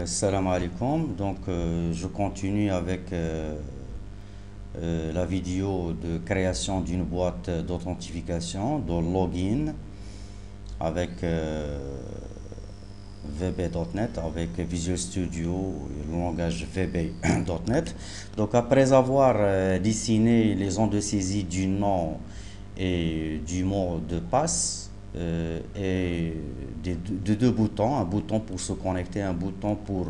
Salam alaikum. Je continue avec la vidéo de création d'une boîte d'authentification, de login avec VB.NET, avec Visual Studio et le langage VB.NET. Donc, après avoir dessiné les ondes de saisie du nom et du mot de passe, et de deux boutons, un bouton pour se connecter, un bouton pour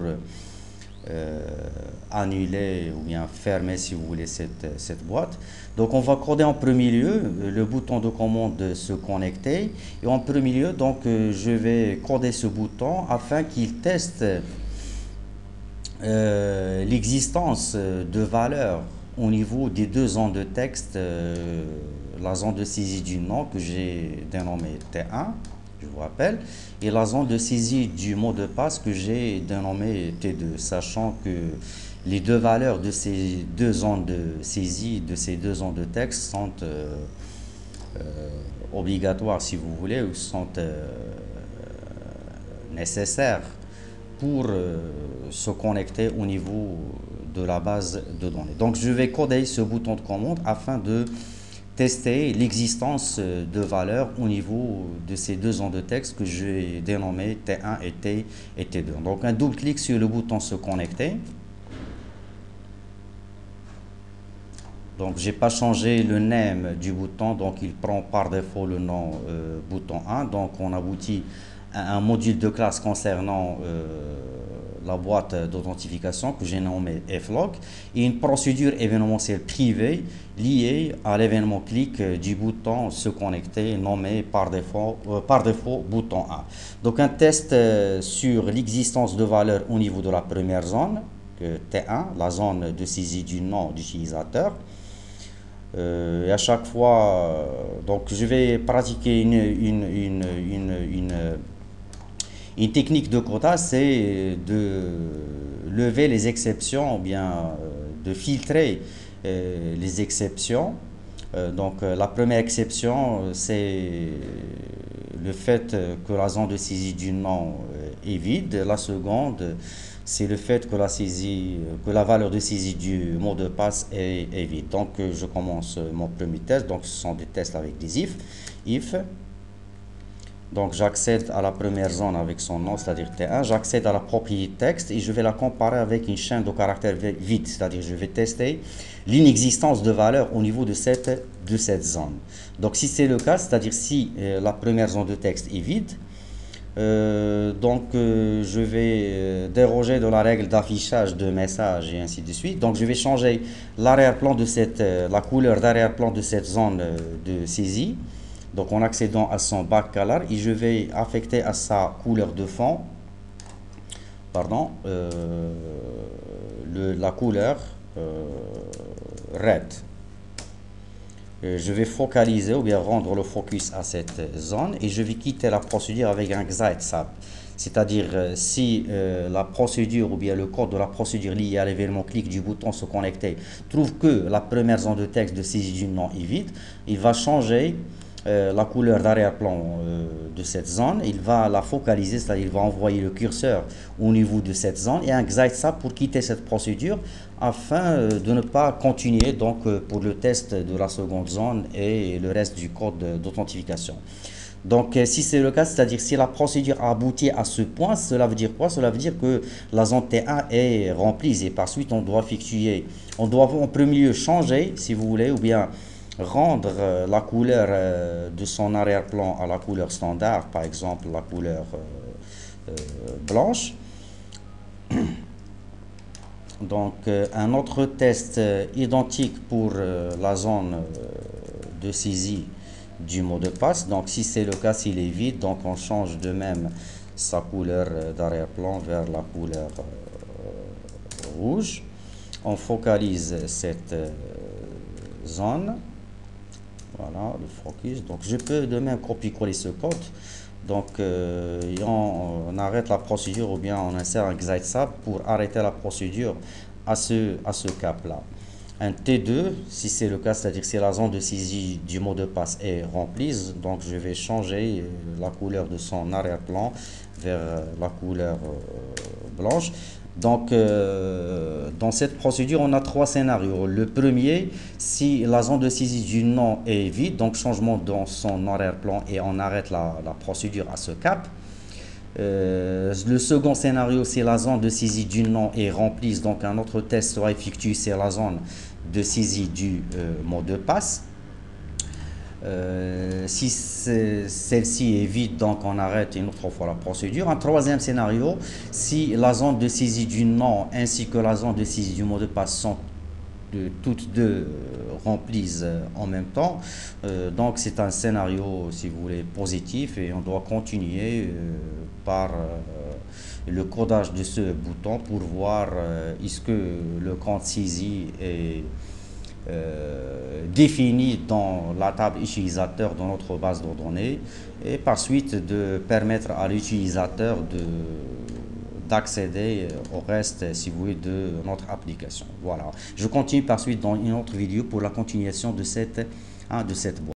annuler ou bien fermer si vous voulez cette boîte. Donc on va coder en premier lieu le bouton de commande se connecter et en premier lieu je vais coder ce bouton afin qu'il teste l'existence de valeurs au niveau des deux zones de texte, la zone de saisie du nom que j'ai dénommé T1, je vous rappelle, et la zone de saisie du mot de passe que j'ai dénommé T2, sachant que les deux valeurs de ces deux zones de saisie, de ces deux zones de texte sont obligatoires si vous voulez, ou sont nécessaires pour se connecter au niveau de la base de données. Donc je vais coder ce bouton de commande afin de tester l'existence de valeurs au niveau de ces deux zones de texte que j'ai dénommé T1 et T2. Donc un double clic sur le bouton se connecter. Donc j'ai pas changé le name du bouton, donc il prend par défaut le nom bouton 1. Donc on aboutit à un module de classe concernant la boîte d'authentification que j'ai nommé flog et une procédure événementielle privée liée à l'événement clic du bouton se connecter nommé par défaut bouton 1. Donc un test sur l'existence de valeurs au niveau de la première zone, T1, la zone de saisie du nom d'utilisateur. Et à chaque fois, donc je vais pratiquer une technique de quota, c'est de lever les exceptions ou bien de filtrer les exceptions. La première exception, c'est le fait que la zone de saisie du nom est vide. La seconde, c'est le fait que que la valeur de saisie du mot de passe est vide. Donc, je commence mon premier test. Donc, ce sont des tests avec des if. Donc, j'accède à la première zone avec son nom, c'est-à-dire T1. J'accède à la propriété texte et je vais la comparer avec une chaîne de caractères vide, c'est-à-dire je vais tester l'inexistence de valeur au niveau de cette zone. Donc, si c'est le cas, c'est-à-dire si la première zone de texte est vide, je vais déroger de la règle d'affichage de messages et ainsi de suite. Donc, je vais changer l'arrière-plan de la couleur d'arrière-plan de cette zone de saisie. Donc en accédant à son backcolor et je vais affecter à sa couleur de fond, la couleur red. Je vais focaliser ou bien rendre le focus à cette zone et je vais quitter la procédure avec un XITSAB. C'est-à-dire si la procédure ou bien le code de la procédure liée à l'événement clic du bouton se connecter trouve que la première zone de texte de saisie du nom est vide, il va changer la couleur d'arrière-plan de cette zone, il va la focaliser, c'est-à-dire il va envoyer le curseur au niveau de cette zone et un XITSAB pour quitter cette procédure afin de ne pas continuer pour le test de la seconde zone et le reste du code d'authentification. Donc si c'est le cas, c'est-à-dire si la procédure a abouti à ce point, cela veut dire quoi? Cela veut dire que la zone T1 est remplie et par suite on doit en premier lieu changer, si vous voulez, ou bien rendre la couleur de son arrière-plan à la couleur standard, par exemple la couleur blanche. Donc un autre test identique pour la zone de saisie du mot de passe. Donc si c'est le cas, s'il est vide, donc on change de même sa couleur d'arrière-plan vers la couleur rouge. On focalise cette zone. Voilà, le focus. Donc, je peux de même copier-coller ce code. Donc, on arrête la procédure ou bien on insère un XITSAB pour arrêter la procédure à ce cap-là. Un T2, si c'est le cas, c'est-à-dire si la zone de saisie du mot de passe est remplie, donc je vais changer la couleur de son arrière-plan vers la couleur blanche. Donc, dans cette procédure, on a trois scénarios. Le premier, si la zone de saisie du nom est vide, donc changement dans son arrière-plan et on arrête la procédure à ce cap. Le second scénario, si la zone de saisie du nom est remplie, donc un autre test sera effectué, c'est la zone de saisie du mot de passe. Si celle-ci est vide, donc on arrête une autre fois la procédure. Un troisième scénario, si la zone de saisie du nom ainsi que la zone de saisie du mot de passe sont toutes deux remplies en même temps, donc c'est un scénario, si vous voulez, positif et on doit continuer par le codage de ce bouton pour voir est-ce que le compte saisi est défini dans la table utilisateur dans notre base de données et par suite de permettre à l'utilisateur d'accéder au reste, si vous voulez, de notre application. Voilà. Je continue par suite dans une autre vidéo pour la continuation de cette boîte.